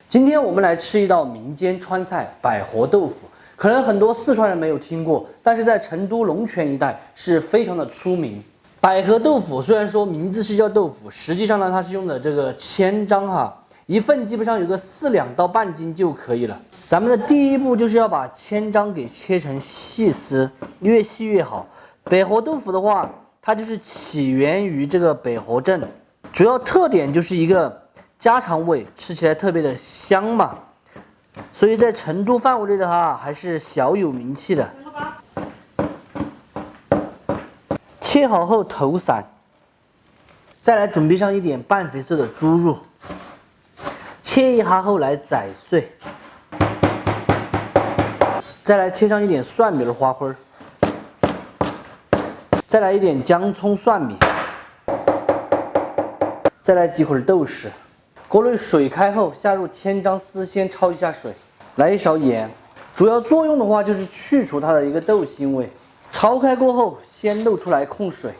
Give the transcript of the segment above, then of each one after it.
今天我们来吃一道民间川菜百合豆腐，可能很多四川人没有听过，但是在成都龙泉一带是非常的出名。百合豆腐虽然说名字是叫豆腐，实际上呢它是用的这个千张哈，一份基本上有个4两到半斤就可以了。咱们的第一步就是要把千张给切成细丝，越细越好。百合豆腐的话，它就是起源于这个北河镇，主要特点就是一个家常味，吃起来特别的香嘛，所以在成都范围内的话还是小有名气的。切好后头散，再来准备上一点半肥瘦的猪肉，切一下后来宰碎，再来切上一点蒜苗花花，再来一点姜葱蒜米，再来几块豆豉。锅内水开后，下入千张丝，先焯一下水，来一勺盐。主要作用的话就是去除它的一个豆腥味。焯开过后，先漏出来控水。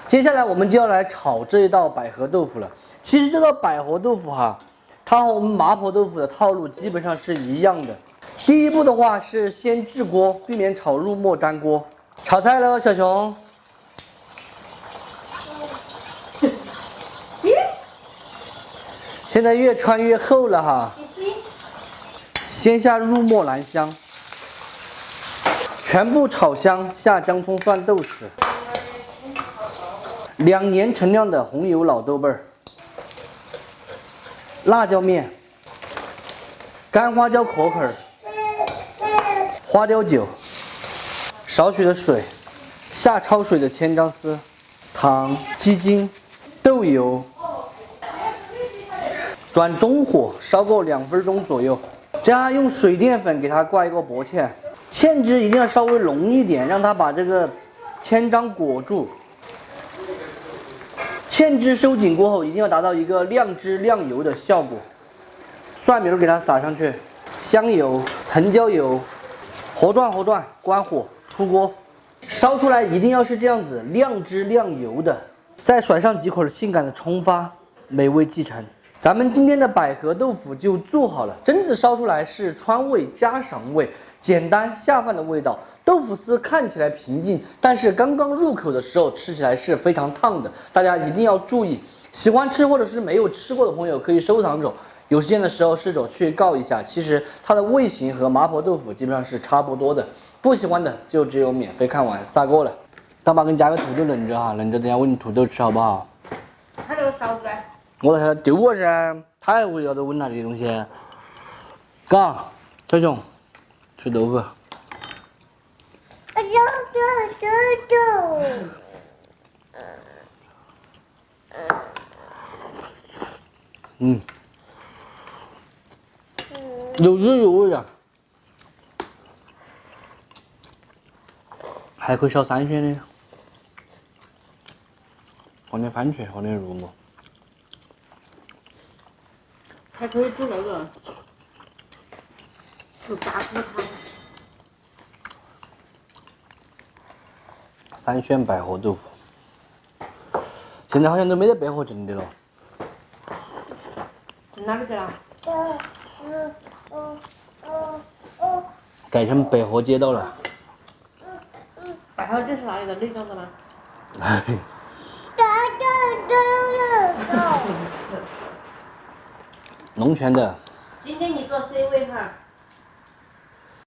接下来我们就要来炒这一道百合豆腐了。其实这道百合豆腐哈，它和我们麻婆豆腐的套路基本上是一样的。第一步的话是先制锅，避免炒入没粘锅。炒菜了，小熊。现在越穿越厚了哈，先下入墨兰香，全部炒香，下姜葱蒜豆豉，2年陈酿的红油老豆瓣儿，辣椒面，干花椒壳壳，花雕酒，少许的水，下焯水的千张丝，糖、鸡精、豆油。转中火烧个2分钟左右，这样用水淀粉给它挂一个薄芡，芡汁一定要稍微浓一点，让它把这个千张裹住。芡汁收紧过后，一定要达到一个亮汁亮油的效果。蒜苗给它撒上去，香油、藤椒油，和转，关火出锅，烧出来一定要是这样子亮汁亮油的。再甩上几块性感的葱花，美味继承。咱们今天的百合豆腐就做好了，榛子烧出来是川味家常味，简单下饭的味道。豆腐丝看起来平静，但是刚刚入口的时候吃起来是非常烫的，大家一定要注意。喜欢吃或者是没有吃过的朋友可以收藏着，有时间的时候试着去告一下。其实它的味型和麻婆豆腐基本上是差不多的，不喜欢的就只有免费看完撒锅了。大妈给你加个土豆轮着哈，轮着等下喂你土豆吃好不好？他这个勺子呢？我在这丢我噻，他还会要得闻那些东西。嘎，小熊，吃豆腐。有滋有味的，还可以烧3鲜的，放点番茄，放点肉末。还可以煮那个，煮大骨汤。3鲜百合豆腐，现在好像都没得百合镇的了。哪里去了？改成百合街道了。百合镇是哪里的？内江的吗？龙泉的。今天你做 C 位哈。